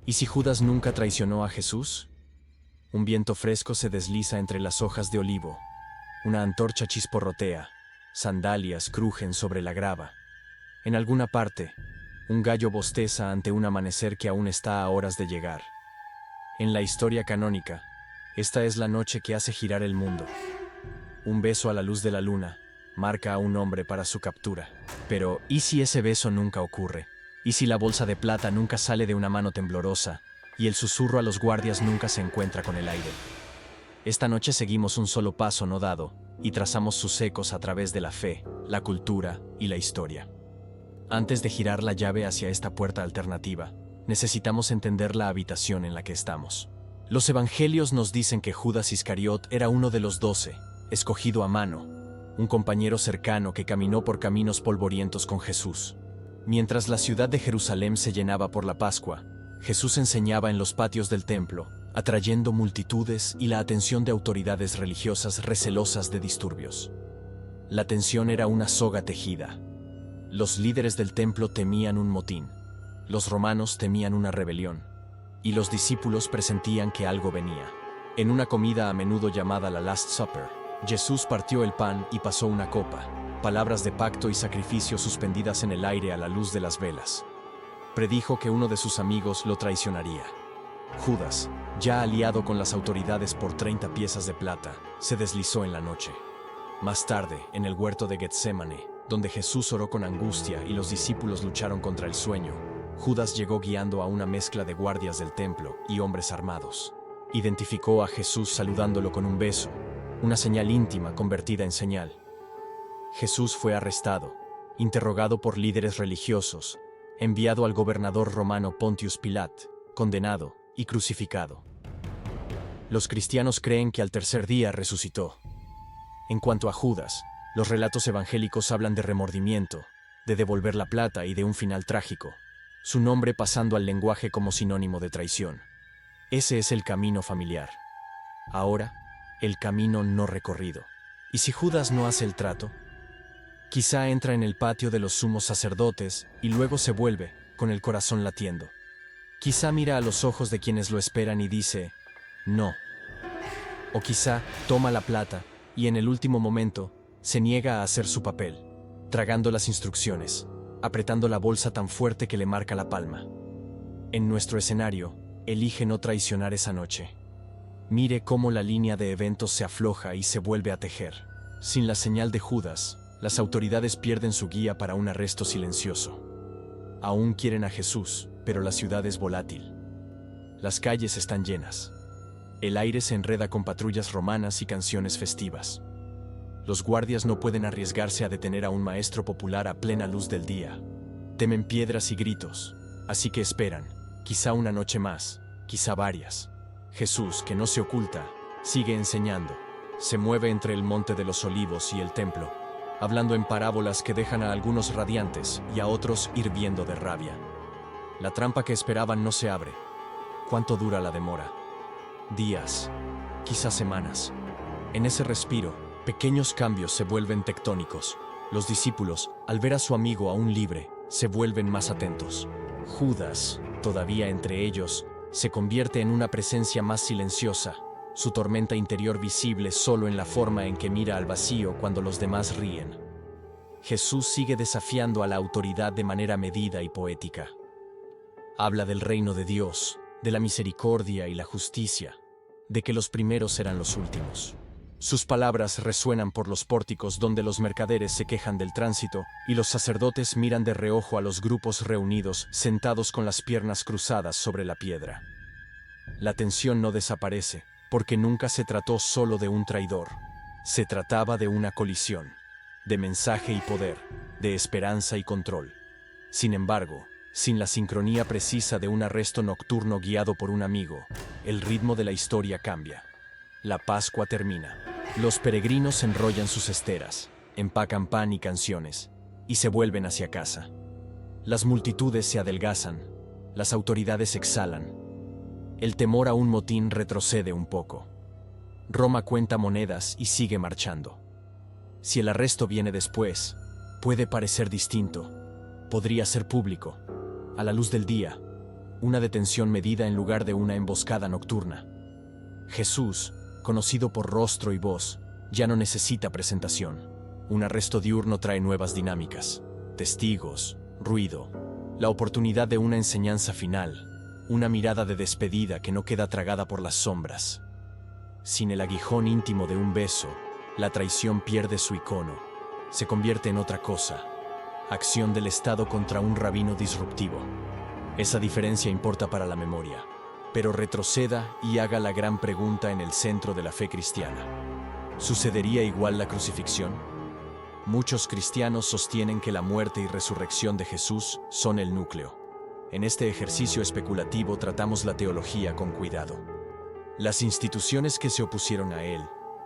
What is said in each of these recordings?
¿Y si Judas nunca traicionó a Jesús? Un viento fresco se desliza entre las hojas de olivo. Una antorcha chisporrotea. Sandalias crujen sobre la grava. En alguna parte, un gallo bosteza ante un amanecer que aún está a horas de llegar. En la historia canónica, esta es la noche que hace girar el mundo. Un beso a la luz de la luna marca a un hombre para su captura. Pero, ¿y si ese beso nunca ocurre? ¿Y si la bolsa de plata nunca sale de una mano temblorosa y el susurro a los guardias nunca se encuentra con el aire? Esta noche seguimos un solo paso no dado y trazamos sus ecos a través de la fe, la cultura y la historia. Antes de girar la llave hacia esta puerta alternativa, necesitamos entender la habitación en la que estamos. Los evangelios nos dicen que Judas Iscariot era uno de los 12, escogido a mano, un compañero cercano que caminó por caminos polvorientos con Jesús. Mientras la ciudad de Jerusalén se llenaba por la Pascua, Jesús enseñaba en los patios del templo, atrayendo multitudes y la atención de autoridades religiosas recelosas de disturbios. La tensión era una soga tejida. Los líderes del templo temían un motín, los romanos temían una rebelión, y los discípulos presentían que algo venía. En una comida a menudo llamada la Last Supper, Jesús partió el pan y pasó una copa, palabras de pacto y sacrificio suspendidas en el aire a la luz de las velas. Predijo que uno de sus amigos lo traicionaría. Judas, ya aliado con las autoridades por 30 piezas de plata, se deslizó en la noche. Más tarde, en el huerto de Getsémane, donde Jesús oró con angustia y los discípulos lucharon contra el sueño, Judas llegó guiando a una mezcla de guardias del templo y hombres armados. Identificó a Jesús saludándolo con un beso, una señal íntima convertida en señal. Jesús fue arrestado, interrogado por líderes religiosos, enviado al gobernador romano Pontius Pilat, condenado y crucificado. Los cristianos creen que al tercer día resucitó. En cuanto a Judas, los relatos evangélicos hablan de remordimiento, de devolver la plata y de un final trágico, su nombre pasando al lenguaje como sinónimo de traición. Ese es el camino familiar. Ahora, el camino no recorrido. ¿Y si Judas no hace el trato? Quizá entra en el patio de los sumos sacerdotes y luego se vuelve, con el corazón latiendo. Quizá mira a los ojos de quienes lo esperan y dice, no. O quizá toma la plata y en el último momento se niega a hacer su papel, tragando las instrucciones, apretando la bolsa tan fuerte que le marca la palma. En nuestro escenario, elige no traicionar esa noche. Mire cómo la línea de eventos se afloja y se vuelve a tejer. Sin la señal de Judas, las autoridades pierden su guía para un arresto silencioso. Aún quieren a Jesús, pero la ciudad es volátil. Las calles están llenas. El aire se enreda con patrullas romanas y canciones festivas. Los guardias no pueden arriesgarse a detener a un maestro popular a plena luz del día. Temen piedras y gritos, así que esperan, quizá una noche más, quizá varias. Jesús, que no se oculta, sigue enseñando. Se mueve entre el monte de los olivos y el templo, hablando en parábolas que dejan a algunos radiantes y a otros hirviendo de rabia. La trampa que esperaban no se abre. ¿Cuánto dura la demora? Días, quizás semanas. En ese respiro, pequeños cambios se vuelven tectónicos. Los discípulos, al ver a su amigo aún libre, se vuelven más atentos. Judas, todavía entre ellos, se convierte en una presencia más silenciosa, su tormenta interior visible solo en la forma en que mira al vacío cuando los demás ríen. Jesús sigue desafiando a la autoridad de manera medida y poética. Habla del reino de Dios, de la misericordia y la justicia, de que los primeros serán los últimos. Sus palabras resuenan por los pórticos donde los mercaderes se quejan del tránsito y los sacerdotes miran de reojo a los grupos reunidos sentados con las piernas cruzadas sobre la piedra. La tensión no desaparece, porque nunca se trató solo de un traidor. Se trataba de una colisión, de mensaje y poder, de esperanza y control. Sin embargo, sin la sincronía precisa de un arresto nocturno guiado por un amigo, el ritmo de la historia cambia. La Pascua termina. Los peregrinos enrollan sus esteras, empacan pan y canciones, y se vuelven hacia casa. Las multitudes se adelgazan, las autoridades exhalan. El temor a un motín retrocede un poco. Roma cuenta monedas y sigue marchando. Si el arresto viene después, puede parecer distinto. Podría ser público, a la luz del día. una detención medida en lugar de una emboscada nocturna. Jesús, conocido por rostro y voz, ya no necesita presentación. Un arresto diurno trae nuevas dinámicas, testigos, ruido, la oportunidad de una enseñanza final, una mirada de despedida que no queda tragada por las sombras. Sin el aguijón íntimo de un beso, la traición pierde su icono, se convierte en otra cosa, acción del Estado contra un rabino disruptivo. Esa diferencia importa para la memoria, pero retroceda y haga la gran pregunta en el centro de la fe cristiana. ¿Sucedería igual la crucifixión? Muchos cristianos sostienen que la muerte y resurrección de Jesús son el núcleo. En este ejercicio especulativo tratamos la teología con cuidado. Las instituciones que se opusieron a él,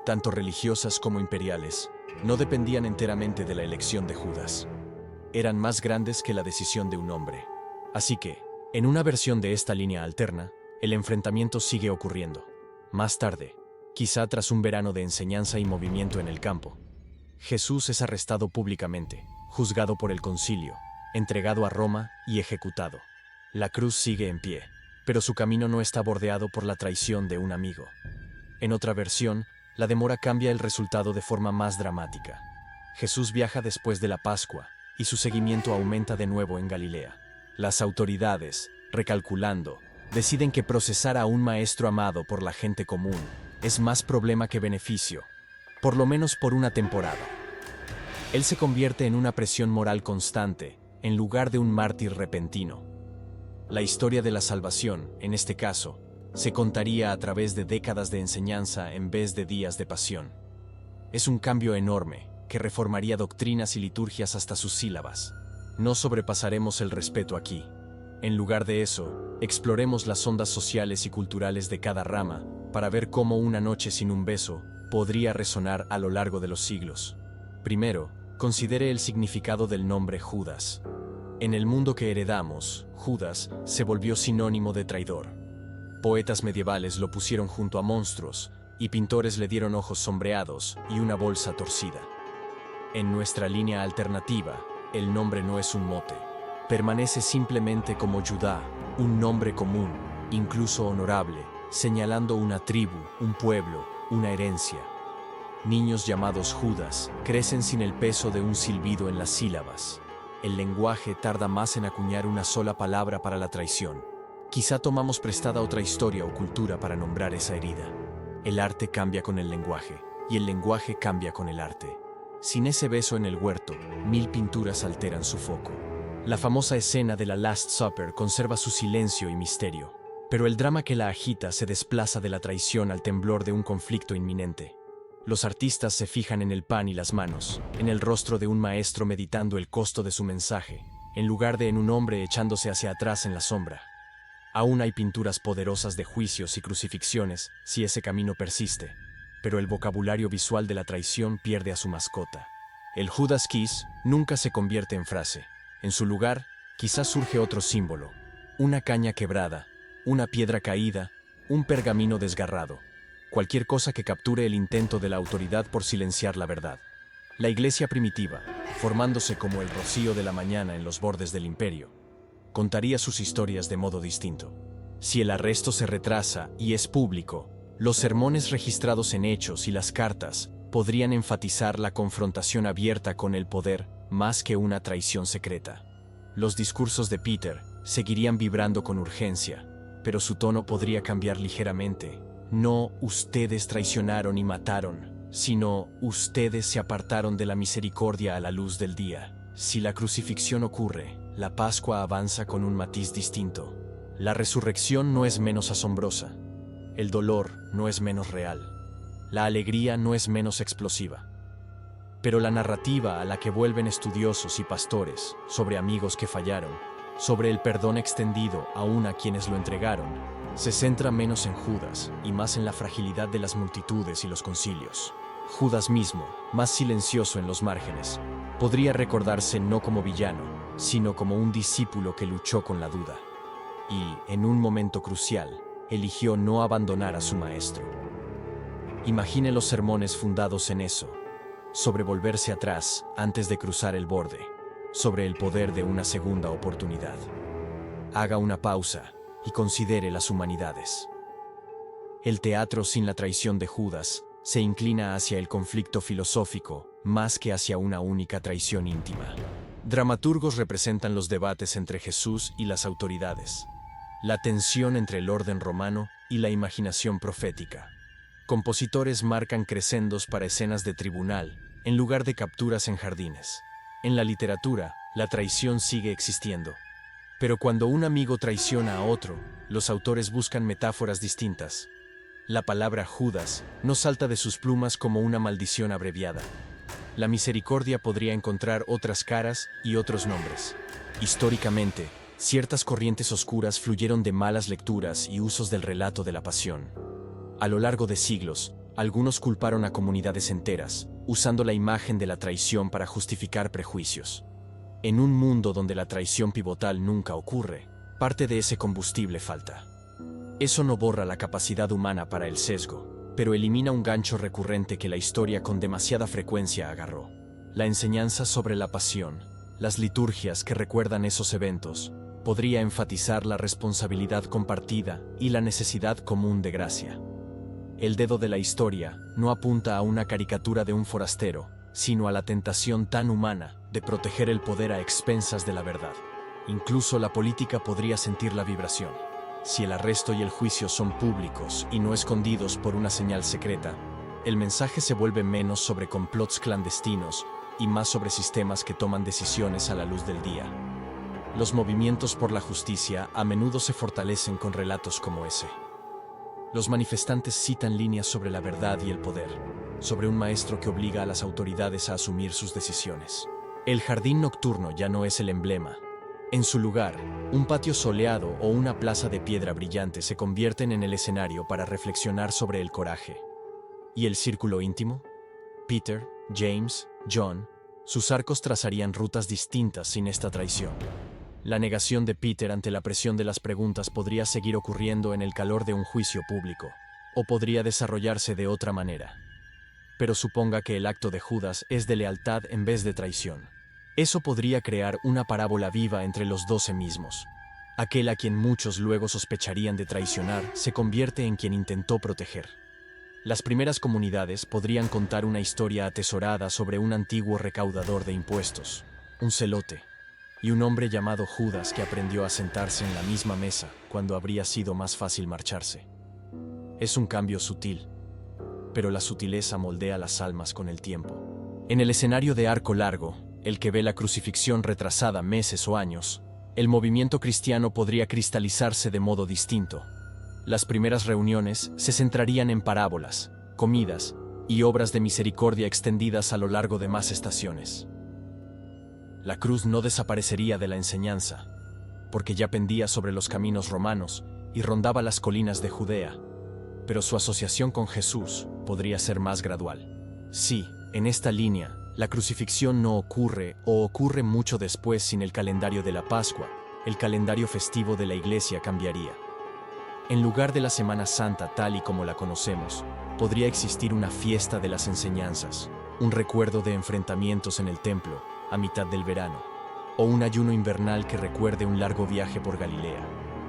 tanto religiosas como imperiales, no dependían enteramente de la elección de Judas. Eran más grandes que la decisión de un hombre. Así que, en una versión de esta línea alterna, el enfrentamiento sigue ocurriendo. Más tarde, quizá tras un verano de enseñanza y movimiento en el campo, Jesús es arrestado públicamente, juzgado por el concilio, entregado a Roma y ejecutado. La cruz sigue en pie, pero su camino no está bordeado por la traición de un amigo. En otra versión, la demora cambia el resultado de forma más dramática. Jesús viaja después de la Pascua, y su seguimiento aumenta de nuevo en Galilea. Las autoridades, recalculando, deciden que procesar a un maestro amado por la gente común es más problema que beneficio, por lo menos por una temporada. Él se convierte en una presión moral constante, en lugar de un mártir repentino. La historia de la salvación, en este caso, se contaría a través de décadas de enseñanza en vez de días de pasión. Es un cambio enorme, que reformaría doctrinas y liturgias hasta sus sílabas. No sobrepasaremos el respeto aquí. En lugar de eso, exploremos las ondas sociales y culturales de cada rama para ver cómo una noche sin un beso podría resonar a lo largo de los siglos. Primero, considere el significado del nombre Judas. En el mundo que heredamos, Judas se volvió sinónimo de traidor. Poetas medievales lo pusieron junto a monstruos, y pintores le dieron ojos sombreados y una bolsa torcida. En nuestra línea alternativa, el nombre no es un mote. Permanece simplemente como Judá, un nombre común, incluso honorable, señalando una tribu, un pueblo, una herencia. Niños llamados Judas crecen sin el peso de un silbido en las sílabas. El lenguaje tarda más en acuñar una sola palabra para la traición. Quizá tomamos prestada otra historia o cultura para nombrar esa herida. El arte cambia con el lenguaje, y el lenguaje cambia con el arte. Sin ese beso en el huerto, 1000 pinturas alteran su foco. La famosa escena de la Last Supper conserva su silencio y misterio, pero el drama que la agita se desplaza de la traición al temblor de un conflicto inminente. Los artistas se fijan en el pan y las manos, en el rostro de un maestro meditando el costo de su mensaje, en lugar de en un hombre echándose hacia atrás en la sombra. Aún hay pinturas poderosas de juicios y crucifixiones, si ese camino persiste, pero el vocabulario visual de la traición pierde a su mascota. El Judas Kiss nunca se convierte en frase. En su lugar, quizás surge otro símbolo: una caña quebrada, una piedra caída, un pergamino desgarrado. Cualquier cosa que capture el intento de la autoridad por silenciar la verdad. La iglesia primitiva, formándose como el rocío de la mañana en los bordes del imperio, contaría sus historias de modo distinto. Si el arresto se retrasa y es público, los sermones registrados en Hechos y las cartas podrían enfatizar la confrontación abierta con el poder más que una traición secreta. Los discursos de Peter seguirían vibrando con urgencia, pero su tono podría cambiar ligeramente. No ustedes traicionaron y mataron, sino ustedes se apartaron de la misericordia a la luz del día. Si la crucifixión ocurre, la Pascua avanza con un matiz distinto. La resurrección no es menos asombrosa. El dolor no es menos real. La alegría no es menos explosiva. Pero la narrativa a la que vuelven estudiosos y pastores sobre amigos que fallaron, sobre el perdón extendido aún a quienes lo entregaron, se centra menos en Judas y más en la fragilidad de las multitudes y los concilios. Judas mismo, más silencioso en los márgenes, podría recordarse no como villano, sino como un discípulo que luchó con la duda. Y, en un momento crucial, eligió no abandonar a su maestro. Imagine los sermones fundados en eso, sobre volverse atrás antes de cruzar el borde, sobre el poder de una segunda oportunidad. Haga una pausa y considere las humanidades. El teatro sin la traición de Judas se inclina hacia el conflicto filosófico más que hacia una única traición íntima. Dramaturgos representan los debates entre Jesús y las autoridades, la tensión entre el orden romano y la imaginación profética. Compositores marcan crescendos para escenas de tribunal, en lugar de capturas en jardines. En la literatura, la traición sigue existiendo. Pero cuando un amigo traiciona a otro, los autores buscan metáforas distintas. La palabra Judas no salta de sus plumas como una maldición abreviada. La misericordia podría encontrar otras caras y otros nombres. Históricamente, ciertas corrientes oscuras fluyeron de malas lecturas y usos del relato de la pasión. A lo largo de siglos, algunos culparon a comunidades enteras, usando la imagen de la traición para justificar prejuicios. En un mundo donde la traición pivotal nunca ocurre, parte de ese combustible falta. Eso no borra la capacidad humana para el sesgo, pero elimina un gancho recurrente que la historia con demasiada frecuencia agarró. La enseñanza sobre la pasión, las liturgias que recuerdan esos eventos, podría enfatizar la responsabilidad compartida y la necesidad común de gracia. El dedo de la historia no apunta a una caricatura de un forastero, sino a la tentación tan humana de proteger el poder a expensas de la verdad. Incluso la política podría sentir la vibración. Si el arresto y el juicio son públicos y no escondidos por una señal secreta, el mensaje se vuelve menos sobre complots clandestinos y más sobre sistemas que toman decisiones a la luz del día. Los movimientos por la justicia a menudo se fortalecen con relatos como ese. Los manifestantes citan líneas sobre la verdad y el poder, sobre un maestro que obliga a las autoridades a asumir sus decisiones. El jardín nocturno ya no es el emblema. En su lugar, un patio soleado o una plaza de piedra brillante se convierten en el escenario para reflexionar sobre el coraje. ¿Y el círculo íntimo? Peter, James, John, sus arcos trazarían rutas distintas sin esta traición. La negación de Peter ante la presión de las preguntas podría seguir ocurriendo en el calor de un juicio público, o podría desarrollarse de otra manera. Pero suponga que el acto de Judas es de lealtad en vez de traición. Eso podría crear una parábola viva entre los 12 mismos. Aquel a quien muchos luego sospecharían de traicionar se convierte en quien intentó proteger. Las primeras comunidades podrían contar una historia atesorada sobre un antiguo recaudador de impuestos, un celote, y un hombre llamado Judas que aprendió a sentarse en la misma mesa cuando habría sido más fácil marcharse. Es un cambio sutil, pero la sutileza moldea las almas con el tiempo. En el escenario de Arco Largo, el que ve la crucifixión retrasada meses o años, el movimiento cristiano podría cristalizarse de modo distinto. Las primeras reuniones se centrarían en parábolas, comidas y obras de misericordia extendidas a lo largo de más estaciones. La cruz no desaparecería de la enseñanza, porque ya pendía sobre los caminos romanos y rondaba las colinas de Judea, pero su asociación con Jesús podría ser más gradual. Sí, en esta línea, la crucifixión no ocurre o ocurre mucho después sin el calendario de la Pascua, el calendario festivo de la Iglesia cambiaría. En lugar de la Semana Santa tal y como la conocemos, podría existir una fiesta de las enseñanzas, un recuerdo de enfrentamientos en el templo a mitad del verano, o un ayuno invernal que recuerde un largo viaje por Galilea.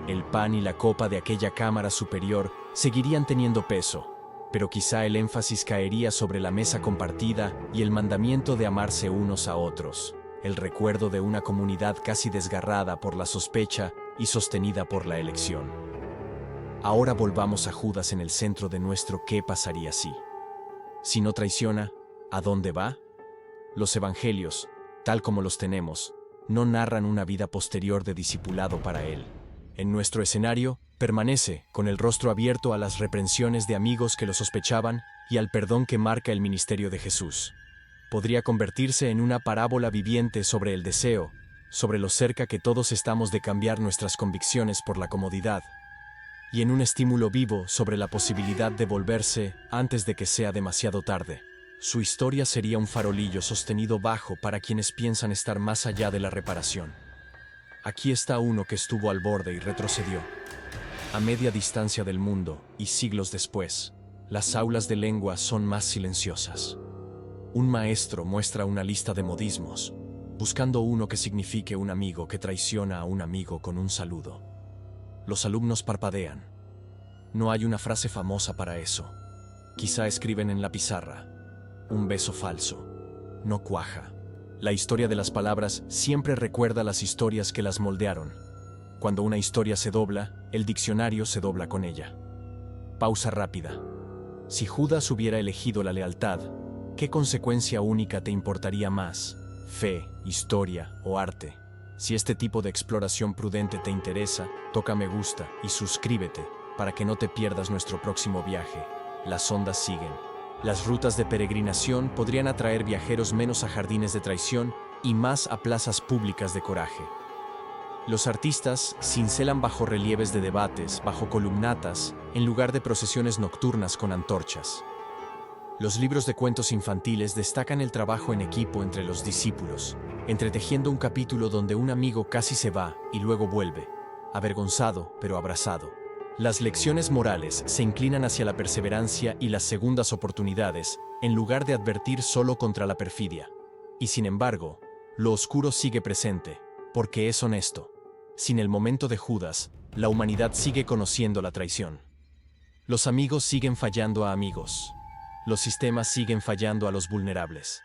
El pan y la copa de aquella cámara superior seguirían teniendo peso, pero quizá el énfasis caería sobre la mesa compartida y el mandamiento de amarse unos a otros, el recuerdo de una comunidad casi desgarrada por la sospecha y sostenida por la elección. Ahora volvamos a Judas en el centro de nuestro ¿qué pasaría si? Si no traiciona, ¿a dónde va? Los evangelios, tal como los tenemos, no narran una vida posterior de discipulado para él. En nuestro escenario, permanece, con el rostro abierto a las reprensiones de amigos que lo sospechaban y al perdón que marca el ministerio de Jesús. Podría convertirse en una parábola viviente sobre el deseo, sobre lo cerca que todos estamos de cambiar nuestras convicciones por la comodidad, y en un estímulo vivo sobre la posibilidad de volverse antes de que sea demasiado tarde. Su historia sería un farolillo sostenido bajo para quienes piensan estar más allá de la reparación. Aquí está uno que estuvo al borde y retrocedió. A media distancia del mundo, y siglos después, las aulas de lengua son más silenciosas. Un maestro muestra una lista de modismos, buscando uno que signifique un amigo que traiciona a un amigo con un saludo. Los alumnos parpadean. No hay una frase famosa para eso. Quizá escriben en la pizarra. Un beso falso. No cuaja. La historia de las palabras siempre recuerda las historias que las moldearon. Cuando una historia se dobla, el diccionario se dobla con ella. Pausa rápida. Si Judas hubiera elegido la lealtad, ¿qué consecuencia única te importaría más? ¿Fe, historia o arte? Si este tipo de exploración prudente te interesa, toca me gusta y suscríbete para que no te pierdas nuestro próximo viaje. Las ondas siguen. Las rutas de peregrinación podrían atraer viajeros menos a jardines de traición y más a plazas públicas de coraje. Los artistas cincelan bajo relieves de debates, bajo columnatas, en lugar de procesiones nocturnas con antorchas. Los libros de cuentos infantiles destacan el trabajo en equipo entre los discípulos, entretejiendo un capítulo donde un amigo casi se va y luego vuelve, avergonzado pero abrazado. Las lecciones morales se inclinan hacia la perseverancia y las segundas oportunidades, en lugar de advertir solo contra la perfidia. Y sin embargo, lo oscuro sigue presente, porque es honesto. Sin el momento de Judas, la humanidad sigue conociendo la traición. Los amigos siguen fallando a amigos. Los sistemas siguen fallando a los vulnerables.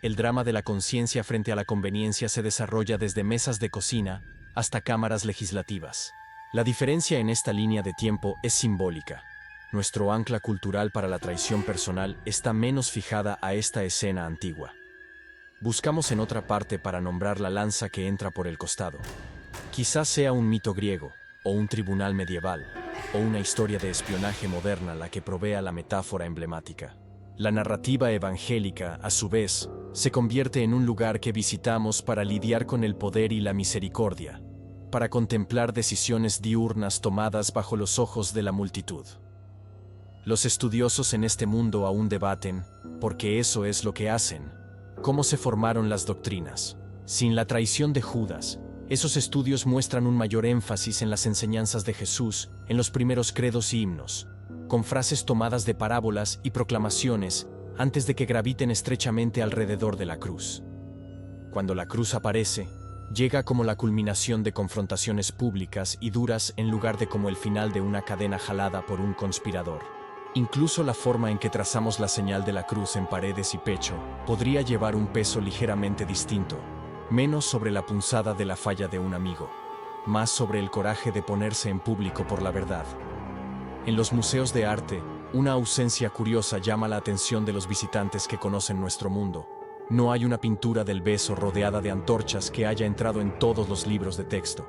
El drama de la conciencia frente a la conveniencia se desarrolla desde mesas de cocina hasta cámaras legislativas. La diferencia en esta línea de tiempo es simbólica. Nuestro ancla cultural para la traición personal está menos fijada a esta escena antigua. Buscamos en otra parte para nombrar la lanza que entra por el costado. Quizás sea un mito griego, o un tribunal medieval, o una historia de espionaje moderna la que provea la metáfora emblemática. La narrativa evangélica, a su vez, se convierte en un lugar que visitamos para lidiar con el poder y la misericordia, para contemplar decisiones diurnas tomadas bajo los ojos de la multitud. Los estudiosos en este mundo aún debaten, porque eso es lo que hacen, cómo se formaron las doctrinas. Sin la traición de Judas, esos estudios muestran un mayor énfasis en las enseñanzas de Jesús, en los primeros credos y himnos, con frases tomadas de parábolas y proclamaciones antes de que graviten estrechamente alrededor de la cruz. Cuando la cruz aparece, llega como la culminación de confrontaciones públicas y duras en lugar de como el final de una cadena jalada por un conspirador. Incluso la forma en que trazamos la señal de la cruz en paredes y pecho podría llevar un peso ligeramente distinto, menos sobre la punzada de la falla de un amigo, más sobre el coraje de ponerse en público por la verdad. En los museos de arte, una ausencia curiosa llama la atención de los visitantes que conocen nuestro mundo. No hay una pintura del beso rodeada de antorchas que haya entrado en todos los libros de texto.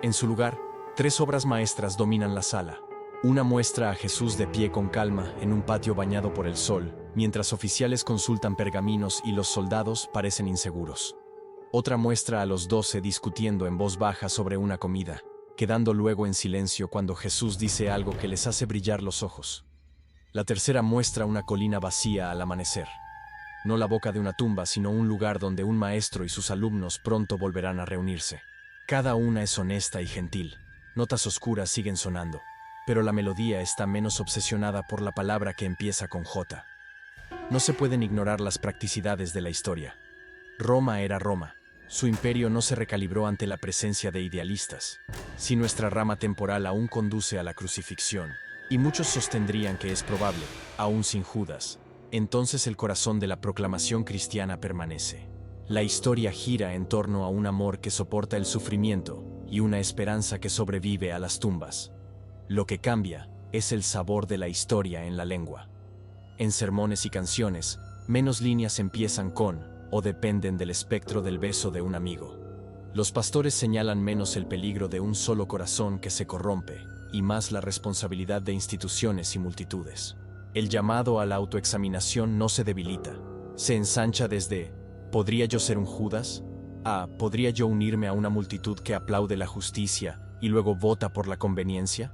En su lugar, 3 obras maestras dominan la sala. Una muestra a Jesús de pie con calma en un patio bañado por el sol, mientras oficiales consultan pergaminos y los soldados parecen inseguros. Otra muestra a los 12 discutiendo en voz baja sobre una comida, quedando luego en silencio cuando Jesús dice algo que les hace brillar los ojos. La tercera muestra una colina vacía al amanecer. No la boca de una tumba, sino un lugar donde un maestro y sus alumnos pronto volverán a reunirse. Cada una es honesta y gentil. Notas oscuras siguen sonando, pero la melodía está menos obsesionada por la palabra que empieza con J. No se pueden ignorar las practicidades de la historia. Roma era Roma. Su imperio no se recalibró ante la presencia de idealistas. Si nuestra rama temporal aún conduce a la crucifixión, y muchos sostendrían que es probable, aún sin Judas, entonces el corazón de la proclamación cristiana permanece. La historia gira en torno a un amor que soporta el sufrimiento y una esperanza que sobrevive a las tumbas. Lo que cambia es el sabor de la historia en la lengua. En sermones y canciones, menos líneas empiezan con o dependen del espectro del beso de un amigo. Los pastores señalan menos el peligro de un solo corazón que se corrompe y más la responsabilidad de instituciones y multitudes. El llamado a la autoexaminación no se debilita, se ensancha desde ¿podría yo ser un Judas? A ¿podría yo unirme a una multitud que aplaude la justicia y luego vota por la conveniencia?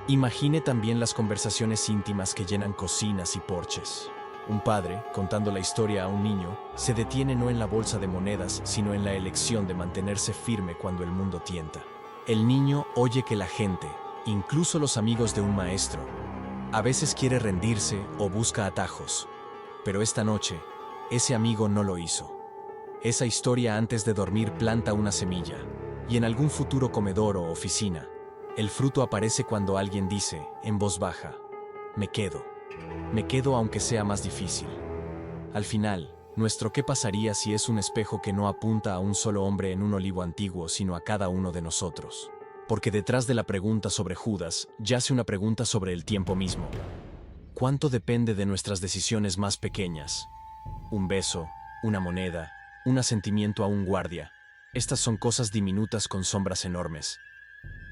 Imagine también las conversaciones íntimas que llenan cocinas y porches. Un padre, contando la historia a un niño, se detiene no en la bolsa de monedas, sino en la elección de mantenerse firme cuando el mundo tienta. El niño oye que la gente, incluso los amigos de un maestro, a veces quiere rendirse o busca atajos, pero esta noche, ese amigo no lo hizo. Esa historia antes de dormir planta una semilla. Y en algún futuro comedor o oficina, el fruto aparece cuando alguien dice, en voz baja, me quedo. Me quedo aunque sea más difícil. Al final, nuestro qué pasaría si es un espejo que no apunta a un solo hombre en un olivo antiguo, sino a cada uno de nosotros. Porque detrás de la pregunta sobre Judas yace una pregunta sobre el tiempo mismo. ¿Cuánto depende de nuestras decisiones más pequeñas? Un beso, una moneda, un asentimiento a un guardia. Estas son cosas diminutas con sombras enormes.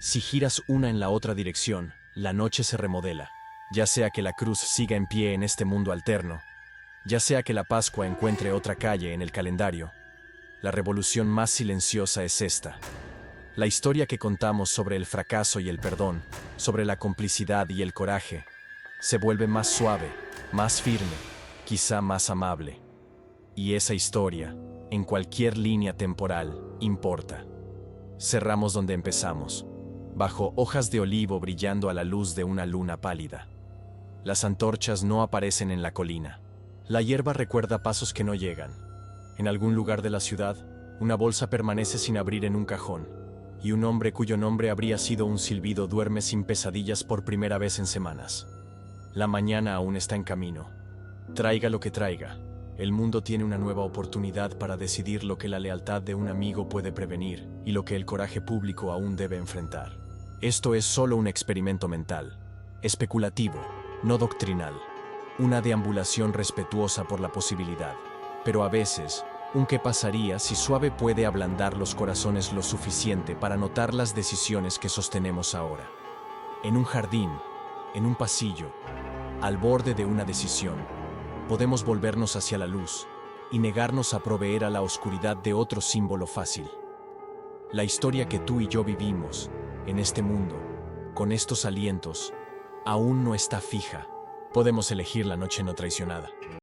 Si giras una en la otra dirección, la noche se remodela. Ya sea que la cruz siga en pie en este mundo alterno, ya sea que la Pascua encuentre otra calle en el calendario, la revolución más silenciosa es esta. La historia que contamos sobre el fracaso y el perdón, sobre la complicidad y el coraje, se vuelve más suave, más firme, quizá más amable. Y esa historia, en cualquier línea temporal, importa. Cerramos donde empezamos, bajo hojas de olivo brillando a la luz de una luna pálida. Las antorchas no aparecen en la colina. La hierba recuerda pasos que no llegan. En algún lugar de la ciudad, una bolsa permanece sin abrir en un cajón, y un hombre cuyo nombre habría sido un silbido duerme sin pesadillas por primera vez en semanas. La mañana aún está en camino. Traiga lo que traiga, el mundo tiene una nueva oportunidad para decidir lo que la lealtad de un amigo puede prevenir y lo que el coraje público aún debe enfrentar. Esto es solo un experimento mental, especulativo, no doctrinal, una deambulación respetuosa por la posibilidad. Pero a veces, un qué pasaría si suave puede ablandar los corazones lo suficiente para notar las decisiones que sostenemos ahora. En un jardín, en un pasillo, al borde de una decisión, podemos volvernos hacia la luz y negarnos a proveer a la oscuridad de otro símbolo fácil. La historia que tú y yo vivimos, en este mundo, con estos alientos, aún no está fija. Podemos elegir la noche no traicionada.